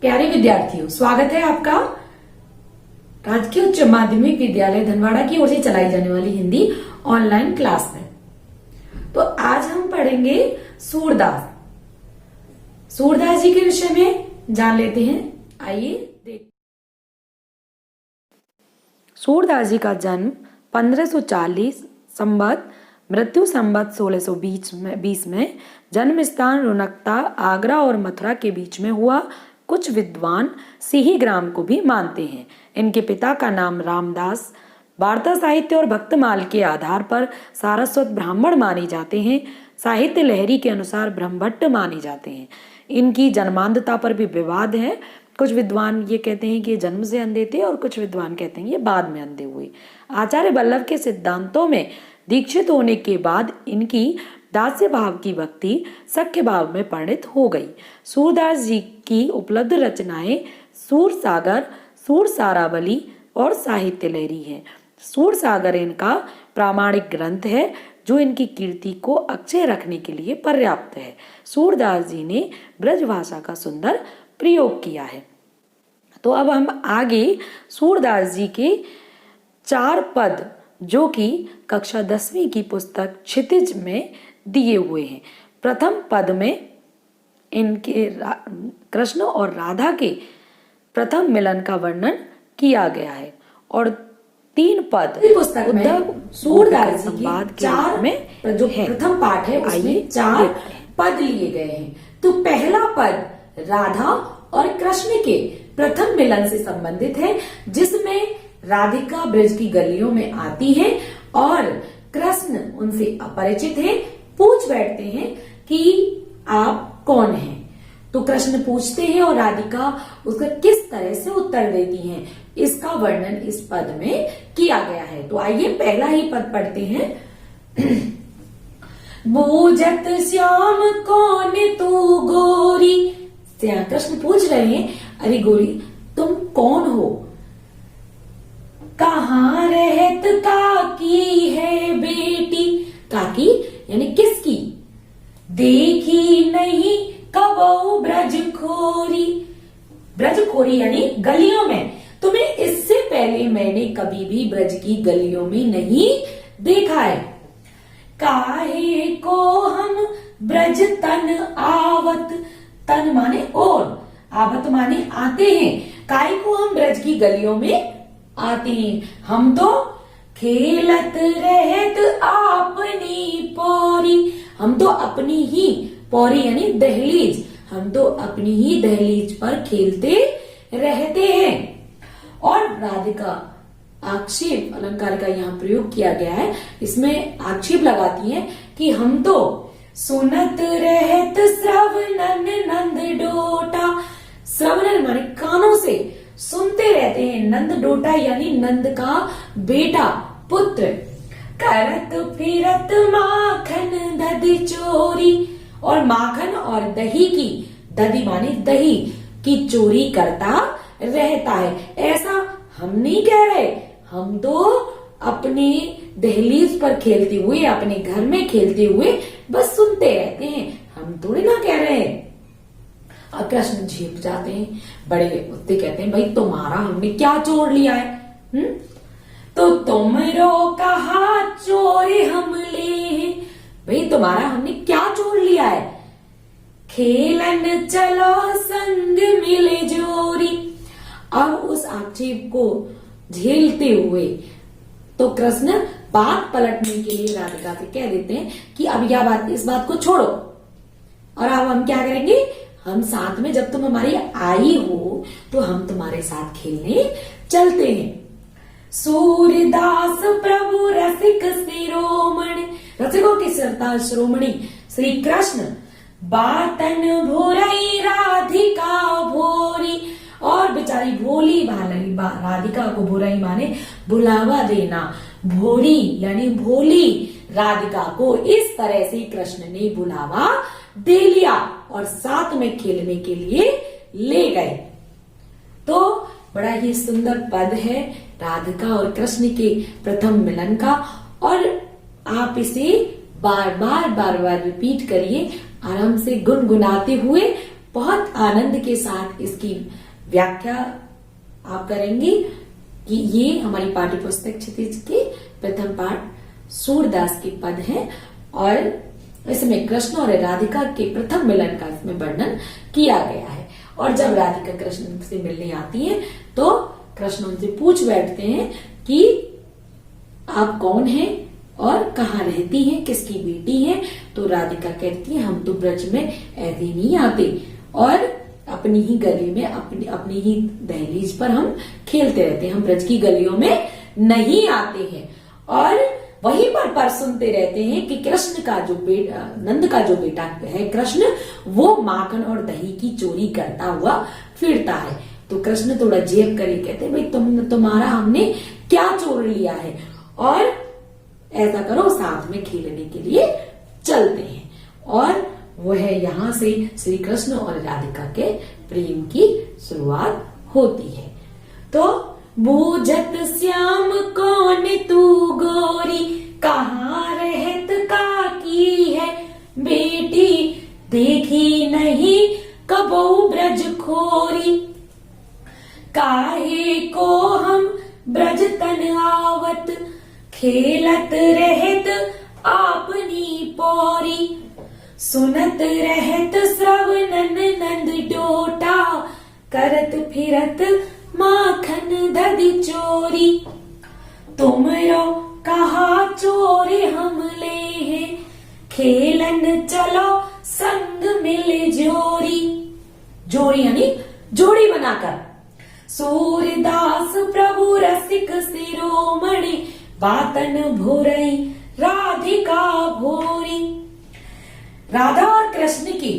प्यारे विद्यार्थियों, स्वागत है आपका राजकीय उच्च माध्यमिक विद्यालय धनवाड़ा की ओर से चलाई जाने वाली हिंदी ऑनलाइन क्लास में। तो आज हम पढ़ेंगे सूरदास जी के विषय में जान लेते हैं। आइए देख। सूरदास जी का जन्म 1540 संवत मृत्यु संवत 1620 में जन्म स्थान रुनकता आगरा और मथुरा के बीच में हुआ। कुछ विद्वान सिही ग्राम को भी मानते हैं। इनके पिता का नाम रामदास वार्ता साहित्य और भक्तमाल के आधार पर सारस्वत ब्राह्मण माने जाते हैं। साहित्य लहरी के अनुसार ब्रह्मभट्ट माने जाते हैं। इनकी जन्मांधता पर भी विवाद है। कुछ विद्वान ये कहते हैं कि ये जन्म से अंधे थे और कुछ विद्वान कहते हैं ये बाद में अंधे हुए। आचार्य वल्लभ के सिद्धांतों में दीक्षित होने के बाद इनकी दास्य भाव की भक्ति सख्य भाव में परिणत हो गई। सूरदास जी की उपलब्ध रचनाएं सूर सागर, सूर सारावली और साहित्य लहरी है। सूर सागर इनका प्रामाणिक ग्रंथ है जो इनकी कीर्ति को अक्षय रखने के लिए पर्याप्त है। सूरदास जी ने ब्रज भाषा का सुंदर प्रयोग किया है। तो अब हम आगे सूरदास जी के 4 पद जो कि कक्षा 10वीं की पुस्तक क्षितिज में दिए हुए हैं। प्रथम पद में इनके कृष्ण और राधा के प्रथम मिलन का वर्णन किया गया है और 3 पद पुस्तक में सूरदास जी के 4 में जो प्रथम पाठ है उसमें 4 पद लिए गए हैं। तो पहला पद राधा और कृष्ण के प्रथम मिलन से संबंधित है, जिसमें राधिका ब्रज की गलियों में आती है और कृष्ण उनसे अपरिचित है। पूछ बैठते हैं कि आप कौन हैं। तो कृष्ण पूछते हैं और राधिका उसका किस तरह से उत्तर देती हैं, इसका वर्णन इस पद में किया गया है। तो आइए पहला ही पद पढ़ते हैं। बूझत श्याम कौन तू गोरी। कृष्ण पूछ रहे हैं, अरे गोरी तुम कौन हो? कहाँ रहत काकी है बेटी। काकी यानी किसकी? देखी नहीं कबो ब्रज खोरी। ब्रज खोरी यानी गलियों में। तुम्हें इससे पहले मैंने कभी भी ब्रज की गलियों में नहीं देखा है। काहे को हम ब्रज तन आवत। तन माने और, आवत माने आते हैं। काहे को हम ब्रज की गलियों में आते हैं। हम तो खेलत रहत अपनी पौरी। हम तो अपनी ही पौरी यानी दहलीज, हम तो अपनी ही दहलीज पर खेलते रहते हैं। और राधिका आक्षेप अलंकार का यहाँ प्रयोग किया गया है। इसमें आक्षेप लगाती है कि हम तो सुनत रहत श्रवणन नंद डोटा। श्रवणन माने कानों से सुनते रहते हैं। नंद डोटा यानी नंद का बेटा पुत्र। करत फिरत माखन दधी चोरी। और माखन और दही की, दधी माने दही की चोरी करता रहता है। ऐसा हम नहीं कह रहे, हम तो अपने दहलीज पर खेलते हुए, अपने घर में खेलते हुए बस सुनते रहते हैं, हम थोड़ी ना कह रहे हैं। और कृष्ण झेप जाते हैं, बड़े उत्ते कहते हैं, भाई तुम्हारा हमने क्या चोर लिया है? तो तुमरो कहा चोरी हम ले। भाई तुम्हारा हमने क्या चोर लिया है? खेलन चलो संग मिले जोरी। अब उस आक्षेप को झेलते हुए तो कृष्ण बात पलटने के लिए राधिका से कह देते हैं कि अब यह बात, इस बात को छोड़ो और अब हम क्या करेंगे, हम साथ में, जब तुम हमारी आई हो तो हम तुम्हारे साथ खेलने चलते हैं। सूरदास प्रभु रसिक शिरोमणि। रसिकों की सरताज शिरोमणि श्री कृष्ण बातन भोरई राधिका भोरी। और बेचारी भोली भाली राधिका को, भोरई माने बुलावा देना, भोरी यानी भोली राधिका को इस तरह से कृष्ण ने बुलावा दे लिया और साथ में खेलने के लिए ले गए। तो बड़ा ही सुंदर पद है राधिका और कृष्ण के प्रथम मिलन का। और आप इसे बार बार रिपीट करिए, आराम से गुनगुनाते हुए बहुत आनंद के साथ इसकी व्याख्या आप करेंगे कि ये हमारी पाठ्य पुस्तक क्षितिज के प्रथम पाठ सूरदास के पद हैं और इसमें कृष्ण और राधिका के प्रथम मिलन का इसमें वर्णन किया गया है। और जब राधिका कृष्ण से मिलने आती है तो कृष्ण उनसे पूछ बैठते हैं कि आप कौन हैं और कहाँ रहती हैं, किसकी बेटी हैं। तो राधिका कहती है हम तो ब्रज में ऐसे नहीं आते और अपनी ही गली में अपनी ही दहलीज पर हम खेलते रहते हैं, हम ब्रज की गलियों में नहीं आते हैं। और वहीं पर सुनते रहते हैं कि कृष्ण का जो बेटा, नंद का जो बेटा है कृष्ण, वो माखन और दही की चोरी करता हुआ फिरता है। तो कृष्ण थोड़ा जेब कर कहते हैं भाई तुम्हारा हमने क्या चोर लिया है, और ऐसा करो साथ में खेलने के लिए चलते हैं। और वो है यहाँ से श्री कृष्ण और राधिका के प्रेम की शुरुआत होती है। तो बूझत श्याम कौन तू गोरी, कहाँ रहत काकी है बेटी, देखी नहीं कबहू ब्रज खोरी, काहे को हम ब्रज तन आवत, खेलत रहत आपनी पौरी, सुनत रहत श्रवणन नंद डोटा, करत फिरत माखन दधी चोरी, तुमरो कहा चोरी हम ले हैं, खेलन चलो संग मिल जोरी। जोड़ी यानी जोड़ी बनाकर। सूरदास प्रभु रसिक शिरोमणि, बातन भोरई राधिका भोरी। राधा और कृष्ण की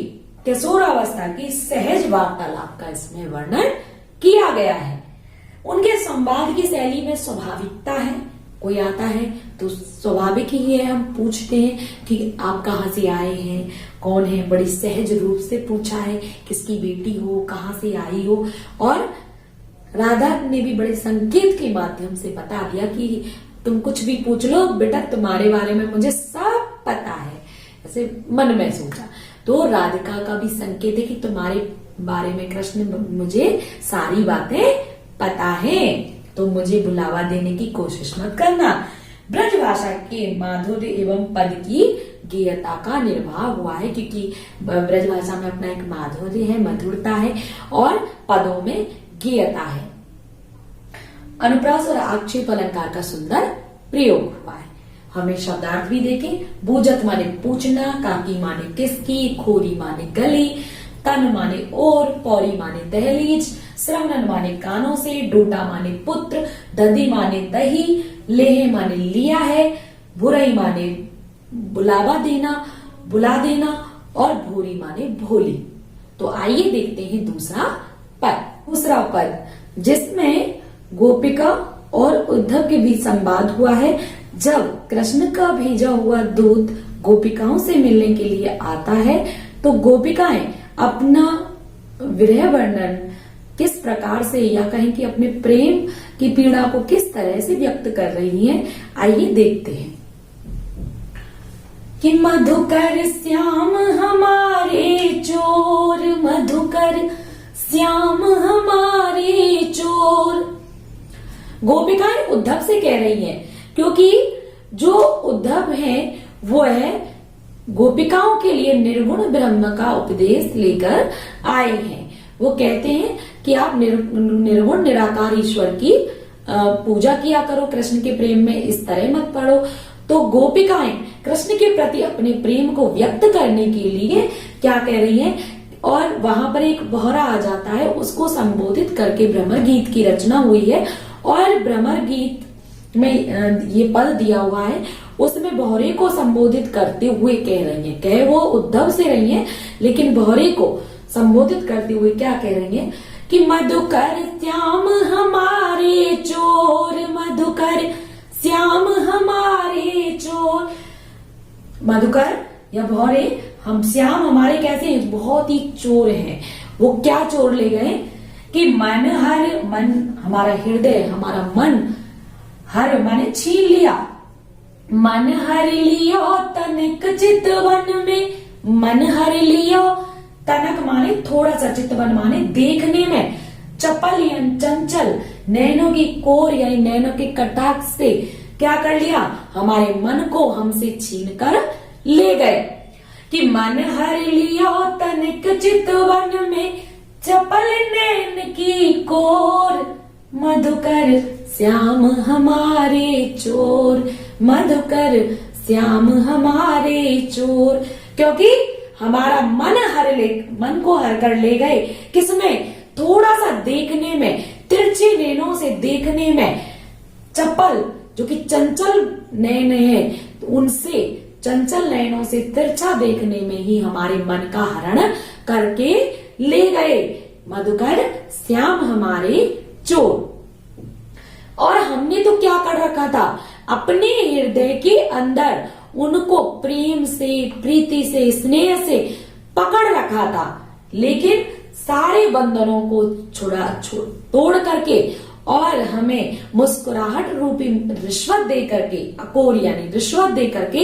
किशोरावस्था की सहज वार्तालाप का इसमें वर्णन किया गया है। उनके संवाद की शैली में स्वाभाविकता है। कोई आता है तो स्वाभाविक ही है, हम पूछते हैं कि आप कहाँ से आए हैं, कौन है, बड़ी सहज रूप से पूछा है, किसकी बेटी हो, कहाँ से आई हो। और राधा ने भी बड़े संकेत के माध्यम से बता दिया कि तुम कुछ भी पूछ लो बेटा, तुम्हारे बारे में मुझे सब पता है, ऐसे मन में सोचा। तो राधिका का भी संकेत है कि तुम्हारे बारे में कृष्ण मुझे सारी बातें पता है, तो मुझे बुलावा देने की कोशिश मत करना। ब्रजभाषा के माधुर्य एवं पद की गेयता का निर्वाह हुआ है, क्योंकि ब्रजभाषा में अपना एक माधुर्य है, मधुरता है और पदों में गेयता है। अनुप्रास और आक्षेप अलंकार का सुंदर प्रयोग हुआ है। हमें शब्दार्थ भी देखें। बूझत माने पूछना, काकी माने किसकी, खोरी माने गली, तन माने और, पौरी माने दहलीज, श्रवणन माने कानों से, डोटा माने पुत्र, दधी माने दही, लेह माने लिया है, बुराई माने बुलावा देना, बुला देना, और भूरी माने भोली। तो आइए देखते हैं दूसरा पद जिसमें गोपिका और उद्धव के बीच संवाद हुआ है। जब कृष्ण का भेजा हुआ दूत गोपिकाओं से मिलने के लिए आता है तो गोपिकाएं अपना विरह वर्णन किस प्रकार से, या कहें कि अपने प्रेम की पीड़ा को किस तरह से व्यक्त कर रही हैं, आइए देखते हैं। कि मधुकर श्याम हमारे चोर, मधुकर श्याम हमारे चोर। गोपिकाएं उद्धव से कह रही हैं, क्योंकि जो उद्धव है वो है गोपिकाओं के लिए निर्गुण ब्रह्म का उपदेश लेकर आए हैं। वो कहते हैं कि आप निर्गुण निराकार ईश्वर की पूजा किया करो, कृष्ण के प्रेम में इस तरह मत पड़ो। तो गोपिकाएं कृष्ण के प्रति अपने प्रेम को व्यक्त करने के लिए क्या कह रही हैं, और वहां पर एक बोहरा आ जाता है, उसको संबोधित करके भ्रमर गीत की रचना हुई है। और भ्रमर गीत में ये पद दिया हुआ है, उसमें बोहरे को संबोधित करते हुए कह रही हैं, कहे वो उद्धव से रही हैं, लेकिन बोहरे को संबोधित करते हुए क्या कह रही हैं कि मधुकर श्याम हमारे चोर, मधुकर श्याम हमारे चोर। मधुकर या भौरे, हम श्याम हमारे कैसे हैं, बहुत ही चोर हैं। वो क्या चोर ले गए कि मन हमारा हृदय, हमारा मन, हर माने छीन लिया, मन हर लियो तनिक चितवन में, मन हर लियो तनक माने थोड़ा सा, चितवन माने देखने में, चपल यानी चंचल, नैनों की कोर यानी नैनों के कटाक्ष से क्या कर लिया, हमारे मन को हमसे छीन कर ले गए। कि मन हर लिया तनिक चितवन में, चपल नैन की कोर, मधुकर श्याम हमारे चोर, मधुकर श्याम हमारे चोर। क्योंकि हमारा मन को हर कर ले गए, किसमें, थोड़ा सा देखने में, तिरछी नैनों से देखने में, चपल जो कि चंचल नैन है, उनसे चंचल नैनों से तिरछा देखने में ही हमारे मन का हरण करके ले गए, मधुकर श्याम हमारे चोर। और हमने तो क्या कर रखा था, अपने हृदय के अंदर उनको प्रेम से, प्रीति से, स्नेह से पकड़ रखा था, लेकिन सारे बंधनों को तोड़ करके और हमें मुस्कुराहट रूपी रिश्वत दे करके, अकोर यानी रिश्वत दे करके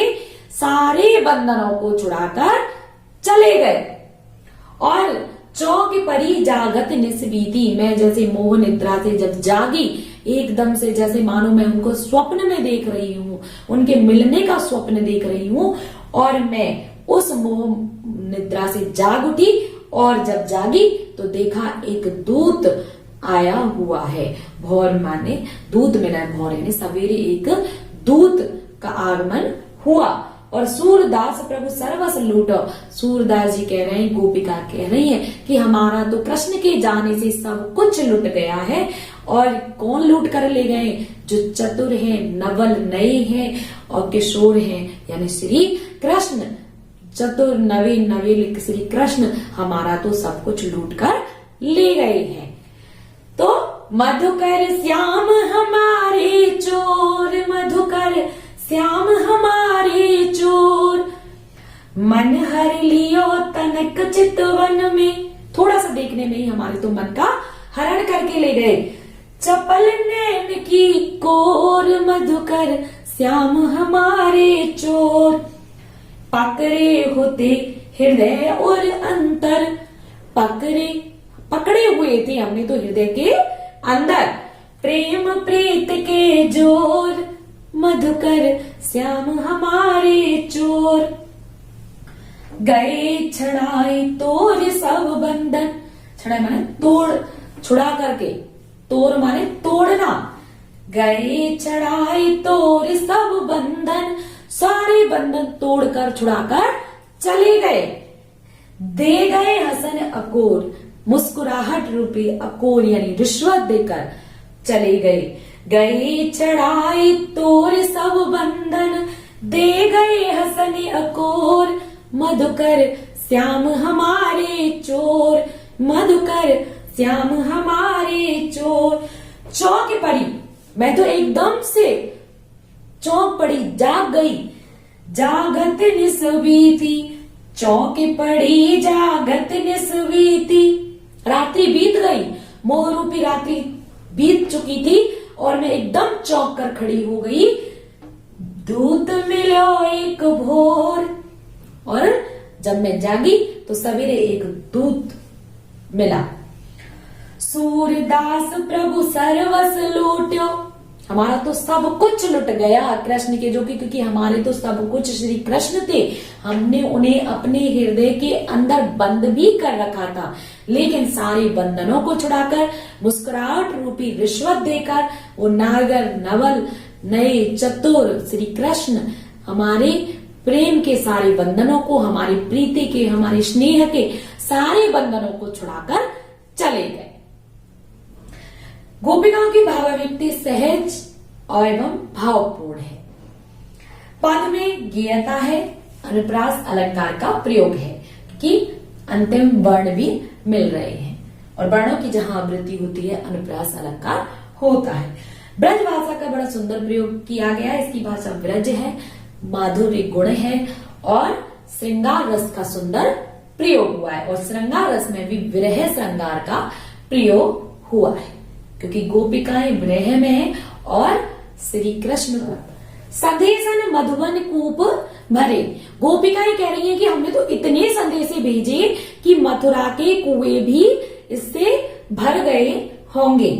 सारे बंधनों को छुड़ाकर चले गए। और चौक परी जागत निस्बीती, मैं जैसे मोह निद्रा से जब जागी, एकदम से जैसे मानो मैं उनको स्वप्न में देख रही हूँ, उनके मिलने का स्वप्न देख रही हूँ, और मैं उस मोह निद्रा से जाग उठी, और जब जागी तो देखा एक दूत आया हुआ है। भौर माने दूत मिला है, भौर यानी सवेरे एक दूत का आगमन हुआ। और सूरदास प्रभु सर्वस लूटो, सूरदास जी कह रहे हैं, गोपिका कह रही है कि हमारा तो कृष्ण के जाने से सब कुछ लुट गया है। और कौन लूट कर ले गए, जो चतुर हैं, नवल नए हैं और किशोर हैं, यानी श्री कृष्ण, चतुर नवीन नवीन श्री कृष्ण हमारा तो सब कुछ लूट कर ले गए हैं। तो मधुकर श्याम हमारे चोर, मधुकर श्याम हमारे चोर, मन हर लियो तनक चितवन में, थोड़ा सा देखने में ही हमारे तो मन का हरण करके ले गए। चपल नैन की कोर, मधुकर श्याम हमारे चोर, पकड़े होते हृदय और अंतर, पकड़े हुए थे हमने तो हृदय के अंदर, प्रेम प्रीत के जोर, मधुकर श्याम हमारे चोर, गए छड़ाए तोर सब बंधन, छड़ाए माने तोड़, छुड़ा करके, तोड़ माने तोड़ना, गए छड़ाए तोर सब बंधन, सारे बंधन तोड़कर छुड़ाकर चले गए। दे गए हसन अकोर, मुस्कुराहट रूपी अकोर यानी रिश्वत देकर चले गए। गए चढ़ाए तोर सब बंधन, दे गए हसन अकोर, मधुकर श्याम हमारे चोर, मधुकर श्याम हमारे चोर। चौंक पड़ी, मैं तो एकदम से चौंक पड़ी, जाग गई, जागत निस्बीती, चौंक पड़ी जागत निस्बीती, रात्रि बीत गई, मोह रूपी रात्रि बीत चुकी थी और मैं एकदम चौंक कर खड़ी हो गई। दूत मिलो एक भोर, और जब मैं जागी तो सवेरे एक दूत मिला। सूरदास प्रभु सर्वस लूट्यो, हमारा तो सब कुछ लुट गया कृष्ण के, जो कि क्योंकि हमारे तो सब कुछ श्री कृष्ण थे, हमने उन्हें अपने हृदय के अंदर बंद भी कर रखा था, लेकिन सारे बंधनों को छुड़ाकर, मुस्कुराहट रूपी रिश्वत देकर, वो नागर नवल नए चतुर श्री कृष्ण हमारे प्रेम के सारे बंधनों को, हमारी प्रीति के, हमारे स्नेह के सारे बंधनों को छुड़ाकर चले गए। गोपिकाओं की भावाभिव्यक्ति सहज और एवं भावपूर्ण है। पद में गेयता है, अनुप्रास अलंकार का प्रयोग है कि अंतिम वर्ण भी मिल रहे हैं और वर्णों की जहां आवृत्ति होती है अनुप्रास अलंकार होता है। ब्रज भाषा का बड़ा सुंदर प्रयोग किया गया है। इसकी भाषा ब्रज है, माधुर्य गुण है और श्रृंगार रस का सुंदर प्रयोग हुआ है। और श्रृंगार रस में भी विरह श्रृंगार का प्रयोग हुआ है, क्योंकि गोपिकाएं विरह में हैं और श्री कृष्ण को संदेशन मधुबन कूप भरे। गोपिकाएं कह रही हैं कि हमने तो इतने संदेशे भेजे कि मथुरा के कुएं भी इससे भर गए होंगे।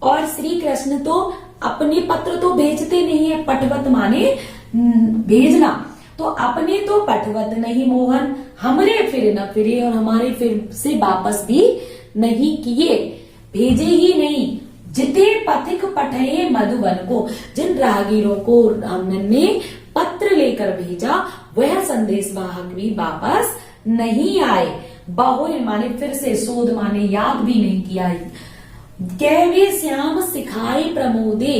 और श्री कृष्ण तो अपने पत्र तो भेजते नहीं है, पटवत माने भेजना, तो अपने तो पटवत नहीं मोहन, हमरे फिर न फिरे और हमारे फिर से वापस भी नहीं किए, भेजे ही नहीं। जिते पथिक पठे मधुबन को, जिन राहगीरों को हमने पत्र लेकर भेजा वह संदेश वाहक भी वापस नहीं आए। बहुर माने फिर से, शोध माने याद भी नहीं किया। कहवे श्याम सिखाए प्रमोदे,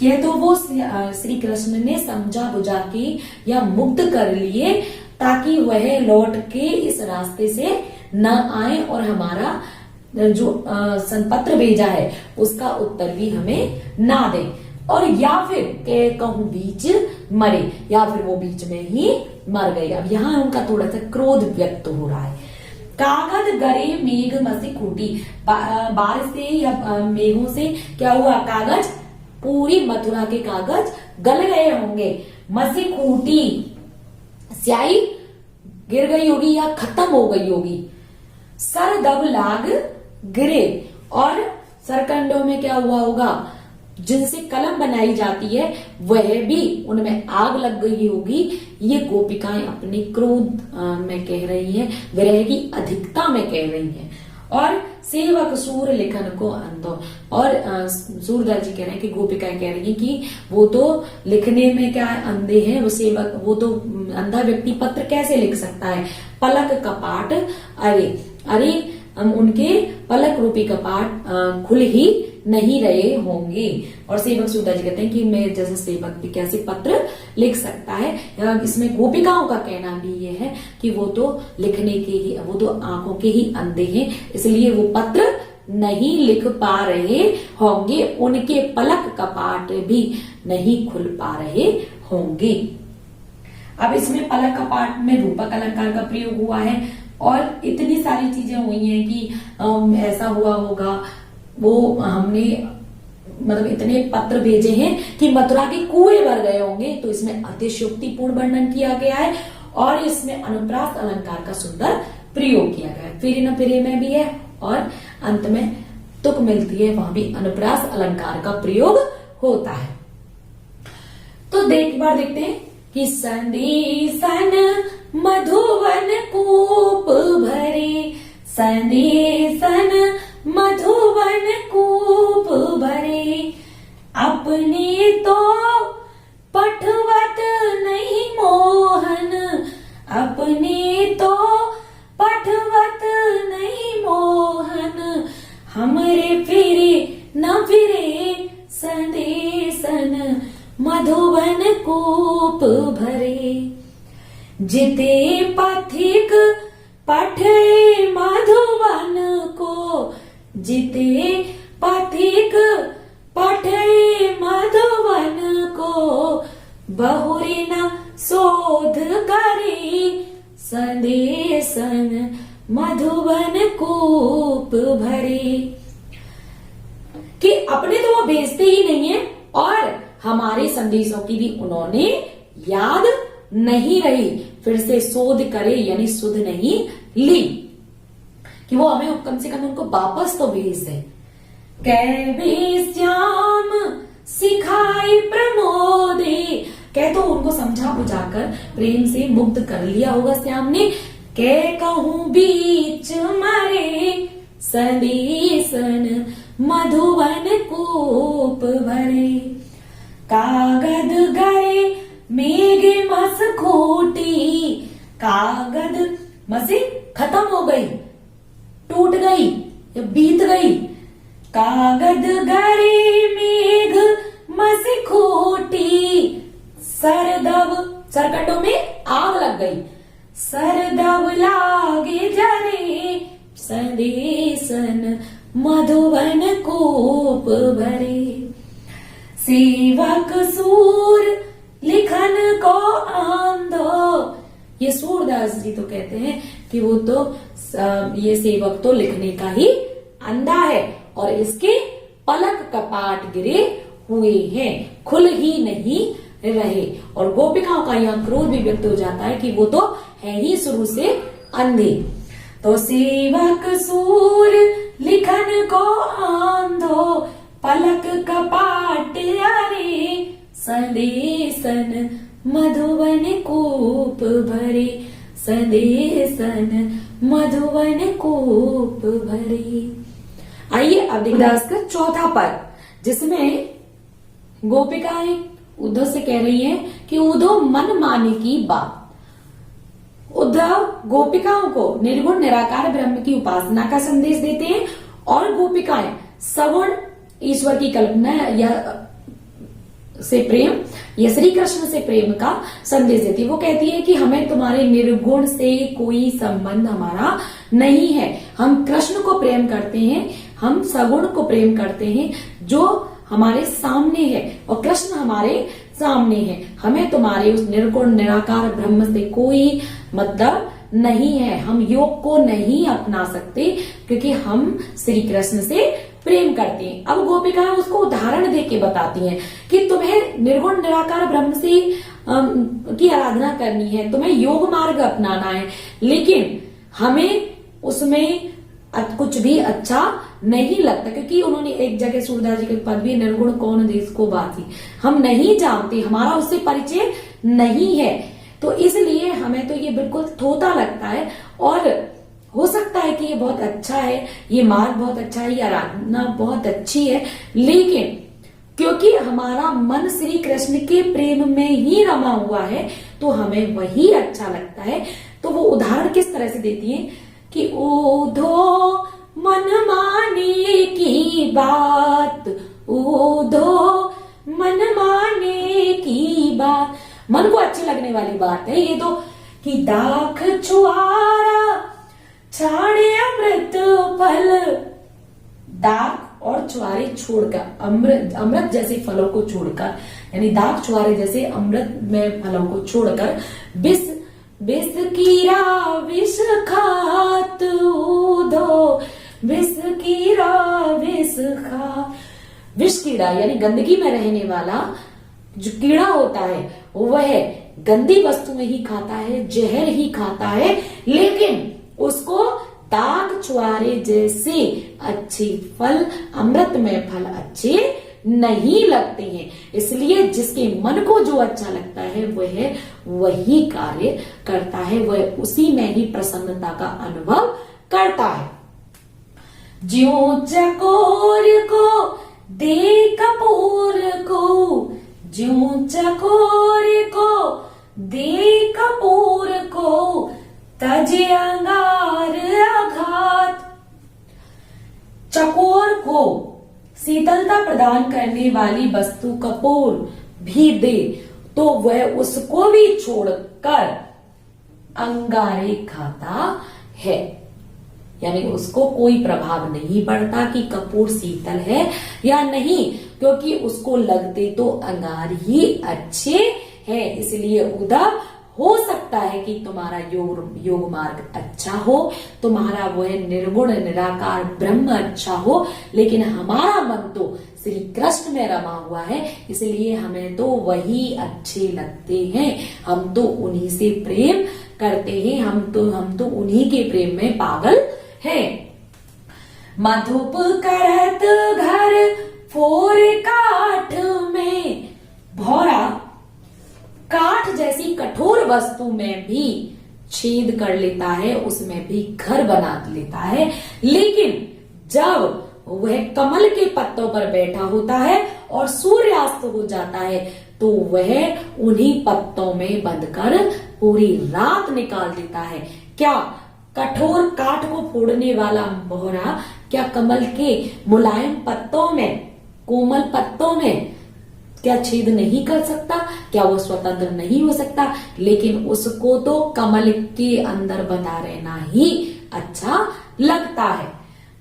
यह तो वो श्री कृष्ण ने समझा बुझा के या मुक्त कर लिए ताकि वह लौट के इस रास्ते से न आए और हमारा जो पत्र भेजा है उसका उत्तर भी हमें ना दे, और या फिर कहूं बीच मरे, या फिर वो बीच में ही मर गए। अब यहाँ उनका थोड़ा सा क्रोध व्यक्त हो रहा है। कागज गरे मेघ मसी खूटी, बारिश से या मेघों से क्या हुआ, कागज पूरी मथुरा के कागज गल गए होंगे। मसी खूटी, स्याही गिर गई होगी या खत्म हो गई होगी। सर दब लाग गिरे, और सरकंडों में क्या हुआ होगा, जिनसे कलम बनाई जाती है वह भी उनमें आग लग गई होगी। ये गोपिकाएं अपने क्रोध में कह रही हैं, विरह की अधिकता में कह रही हैं। और सेवक सूर लिखन को अंधो, और सूरदास जी कह रहे हैं कि गोपिकाएं कह रही हैं कि वो तो लिखने में क्या अंधे हैं, वो सेवक, वो तो अंधा व्यक्ति पत्र कैसे लिख सकता है। पलक कपाट अरे, अरे उनके पलक रूपी कपाट खुल ही नहीं रहे होंगे। और सेवक सूरदास जी कहते हैं कि मैं जैसे सेवक भी कैसे पत्र लिख सकता है। इसमें गोपिकाओं का कहना भी ये है कि वो तो लिखने के ही, वो तो आंखों के ही अंधे हैं, इसलिए वो पत्र नहीं लिख पा रहे होंगे, उनके पलक कपाट भी नहीं खुल पा रहे होंगे। अब इसमें पलक कपाट में रूपक अलंकार का प्रयोग हुआ है, और इतनी सारी चीजें हुई हैं कि ऐसा हुआ होगा, वो हमने मतलब इतने पत्र भेजे हैं कि मथुरा के कुएं भर गए होंगे, तो इसमें अतिशयोक्तिपूर्ण वर्णन किया गया है और इसमें अनुप्रास अलंकार का सुंदर प्रयोग किया गया है। फिरे न फिरे में भी है और अंत में तुक मिलती है, वहां भी अनुप्रास अलंकार का प्रयोग होता है। तो एक बार देखते हैं कि संदेशन मधुवन कूप भरे, संदेशन मधुवन कूप भरे, अपने तो पठवत नहीं मोहन, अपने तो पठवत नहीं मोहन, हमरे फिरे न फिरे संदेशन मधुवन कूप भरे। जिते पथिक पठे मधुवन को, जिते पथिक पठे मधुवन को, बहुरे न शोध करे संदेशन मधुवन कूप भरे। कि अपने तो वो भेजते ही नहीं है और हमारे संदेशों की भी उन्होंने याद नहीं रही, फिर से शोध करे यानी सुध नहीं ली कि वो हमें कम से कम उनको वापस तो भेज दे। कहवे श्याम सिखाए प्रमोदे, कह तो उनको समझा बुझाकर प्रेम से मुग्ध कर लिया होगा श्याम ने। कह कहूं बीच मरे संदेशन मधुवन कूप भरे, कागद गए मेघ मस खोटी, कागद मसे खत्म हो गई, टूट गई या बीत गई। कागद गए मेघ मस खोटी, सरदब सरकटों में आग लग गई, सरदब लागे जरे संदेशन मधुवन कूप भरे। सेवक सूर लिखन को आंधो, ये सूरदास जी तो कहते हैं कि वो तो ये सेवक तो लिखने का ही अंधा है और इसके पलक कपाट गिरे हुए हैं, खुल ही नहीं रहे। और गोपिकाओं का यह क्रोध भी व्यक्त हो जाता है कि वो तो है ही शुरू से अंधे। तो सेवक सूर लिखन को आंधो, पलक कपाट अरे, संदेशन मधुवन कूप भरे, संदेशन मधुवन कूप भरे। आइए अब देखते हैं इसका चौथा पद, जिसमें गोपिकाएं उद्धव से कह रही हैं कि उद्धव मन माने की बात। उद्धव गोपिकाओं को निर्गुण निराकार ब्रह्म की उपासना का संदेश देते हैं और गोपिकाएं सगुण ईश्वर की कल्पना या से प्रेम या श्री कृष्ण से प्रेम का संदेश देती है। वो कहती है कि हमें तुम्हारे निर्गुण से कोई संबंध हमारा नहीं है, हम कृष्ण को प्रेम करते हैं, हम सगुण को प्रेम करते हैं जो हमारे सामने है और कृष्ण हमारे सामने है। हमें तुम्हारे उस निर्गुण निराकार ब्रह्म से कोई मतलब नहीं है, हम योग को नहीं अपना सकते क्योंकि हम श्री कृष्ण से प्रेम करती हैं। अब गोपिकाएं उसको उदाहरण देके बताती हैं कि तुम्हें निर्गुण निराकार ब्रह्म से की आराधना करनी है, तुम्हें योग मार्ग अपनाना है, लेकिन हमें उसमें कुछ भी अच्छा नहीं लगता क्योंकि उन्होंने एक जगह सूरदास जी के पद भी निर्गुण कौन देश को बाती, हम नहीं जानते, हमारा उससे परिचय नहीं है, तो इसलिए हमें तो ये बिल्कुल थोथा लगता है। और हो सकता है कि ये बहुत अच्छा है, ये मार्ग बहुत अच्छा है, ये आराधना बहुत अच्छी है, लेकिन क्योंकि हमारा मन श्री कृष्ण के प्रेम में ही रमा हुआ है तो हमें वही अच्छा लगता है। तो वो उदाहरण किस तरह से देती है कि उधो मन माने की बात, उधो मन माने की बात, मन को अच्छी लगने वाली बात है ये तो, कि दाख छुआरा छाड़े अमृत फल, दाख और छुआरे छोड़कर, अमृत जैसे फलों को छोड़कर, यानी दाख छुआरे जैसे अमृत में फलों को छोड़कर, विष कीरा विष खात उधो, विष कीड़ा विष खा। विष कीड़ा यानी गंदगी में रहने वाला जो कीड़ा होता है वह गंदी वस्तु में ही खाता है, जहर ही खाता है, लेकिन उसको दाग छुआरे जैसे अच्छे फल, अमृत में फल अच्छे नहीं लगते हैं। इसलिए जिसके मन को जो अच्छा लगता है वह वही कार्य करता है, वह उसी में ही प्रसन्नता का अनुभव करता है। ज्यों चकोर को दे कपूर को, ज्यों चकोर को दे कपूर को, तजे अंगार आघात। चकोर को शीतलता प्रदान करने वाली वस्तु कपूर भी दे तो वह उसको भी छोड़कर अंगारे खाता है, यानी उसको कोई प्रभाव नहीं पड़ता कि कपूर शीतल है या नहीं, क्योंकि उसको लगते तो अंगार ही अच्छे हैं। इसलिए उद्धव हो सकता है कि तुम्हारा योग मार्ग अच्छा हो, तुम्हारा वह निर्गुण निराकार ब्रह्म अच्छा हो, लेकिन हमारा मन तो श्री कृष्ण में रमा हुआ है, इसलिए हमें तो वही अच्छे लगते हैं, हम तो उन्हीं से प्रेम करते हैं, हम तो उन्हीं के प्रेम में पागल हैं। मधुप करत घर फोर काठ में, भौरा काठ जैसी कठोर वस्तु में भी छेद कर लेता है, उसमें भी घर बना लेता है, लेकिन जब वह कमल के पत्तों पर बैठा होता है और सूर्यास्त हो जाता है तो वह उन्हीं पत्तों में बंधकर पूरी रात निकाल देता है। क्या कठोर काठ को फोड़ने वाला मोहरा क्या कमल के मुलायम पत्तों में, कोमल पत्तों में क्या छेद नहीं कर सकता? क्या वो स्वतंत्र नहीं हो सकता? लेकिन उसको तो कमल के अंदर बंधा रहना ही अच्छा लगता है।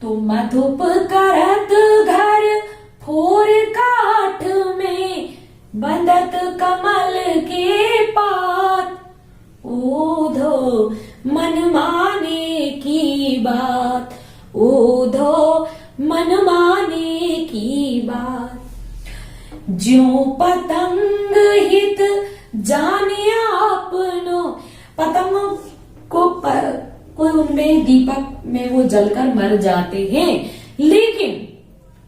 तो मधुप करत घर फोर काठ में, बंधत कमल के पात, ओधो मन माने की बात, ओधो मन माने की बात। ज्यों पतंग हित जाने आपनो। पतंग को उनमें दीपक में वो जलकर मर जाते हैं, लेकिन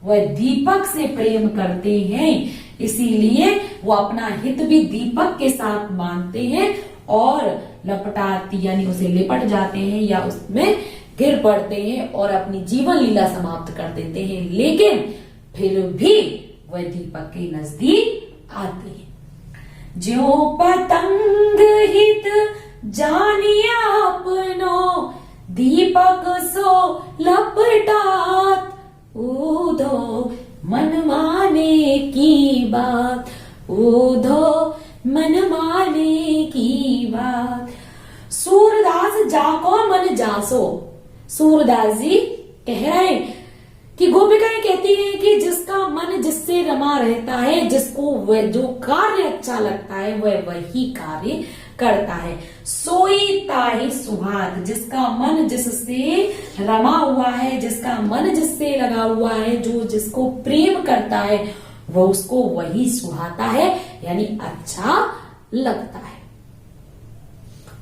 वह दीपक से प्रेम करते हैं, इसीलिए वो अपना हित भी दीपक के साथ मानते हैं और लपटाती यानी उसे लिपट जाते हैं या उसमें गिर पड़ते हैं और अपनी जीवन लीला समाप्त कर देते हैं, लेकिन फिर भी वह दीपक के नजदीक आते हैं। ज्यों पतंग हित जानिए अपनो, दीपक सो लपटात, ऊधो मन माने की बात, ऊधो मन माने की बात। सूरदास जाको मन जासो। सूरदास जी कह रहे हैं कि गोपिकाएं कहती हैं कि जिसका मन जिससे रमा रहता है, जिसको वह जो कार्य अच्छा लगता है वह वही कार्य करता है। सोई ताहि सुहाग, जिसका मन जिससे रमा हुआ है, जिसका मन जिससे लगा हुआ है, जो जिसको प्रेम करता है, वह उसको वही सुहाता है यानी अच्छा लगता है।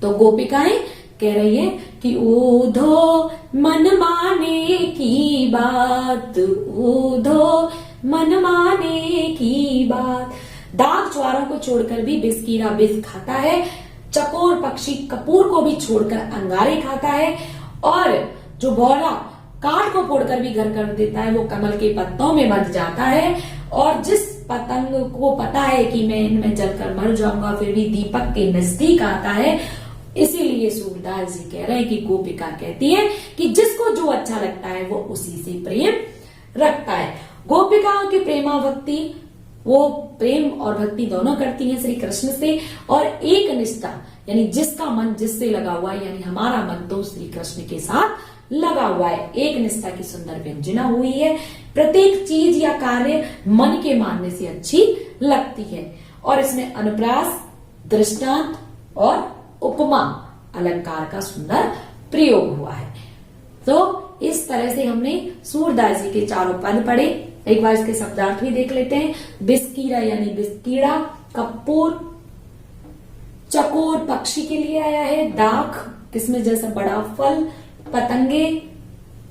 तो गोपिकाएं कह रही है कि ऊधो मन माने की बात, ऊधो मन माने की बात। दाग ज्वारों को छोड़कर भी बिस्कीरा बिस खाता है, चकोर पक्षी कपूर को भी छोड़कर अंगारे खाता है, और जो भौरा काठ को फोड़कर भी घर कर देता है वो कमल के पत्तों में बंध जाता है। और जिस पतंग को पता है कि मैं इनमें जलकर मर जाऊंगा फिर भी दीपक के नजदीक आता है, इसीलिए सूरदास जी कह रहे हैं कि गोपिका कहती है कि जिसको जो अच्छा लगता है वो उसी से प्रेम रखता है। गोपिकाओं की प्रेमा भक्ति, वो प्रेम और भक्ति दोनों करती हैं श्री कृष्ण से, और एक निष्ठा यानी जिसका मन जिससे लगा हुआ है, यानी हमारा मन तो श्री कृष्ण के साथ लगा हुआ है। एक निष्ठा की सुंदर व्यंजना हुई है। प्रत्येक चीज या कार्य मन के मानने से अच्छी लगती है, और इसमें अनुप्रास, दृष्टांत और उपमा अलंकार का सुंदर प्रयोग हुआ है। तो इस तरह से हमने सूरदास जी के चारों पद पढ़े। एक बार इसके शब्दार्थ भी देख लेते हैं। बिस्कीरा यानी बिस्कीड़ा, कपूर चकोर पक्षी के लिए आया है, दाख किसमें जैसा बड़ा फल, पतंगे,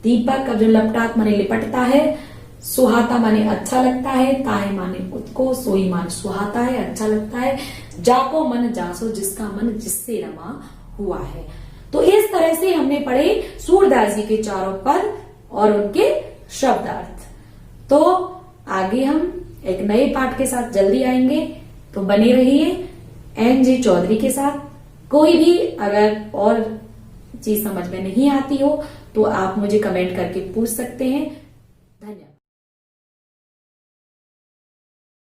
दीपक अब जो लपटात माने लिपटता है, सुहाता माने अच्छा लगता है, ताए माने उसको, सोई माने सुहाता है अच्छा लगता है, जाको मन जासो जिसका मन जिससे रमा हुआ है। तो इस तरह से हमने पढ़े सूरदास जी के चारों पद और उनके शब्दार्थ। तो आगे हम एक नए पाठ के साथ जल्दी आएंगे, तो बने रहिए NG चौधरी के साथ। कोई भी अगर और चीज समझ में नहीं आती हो तो आप मुझे कमेंट करके पूछ सकते हैं।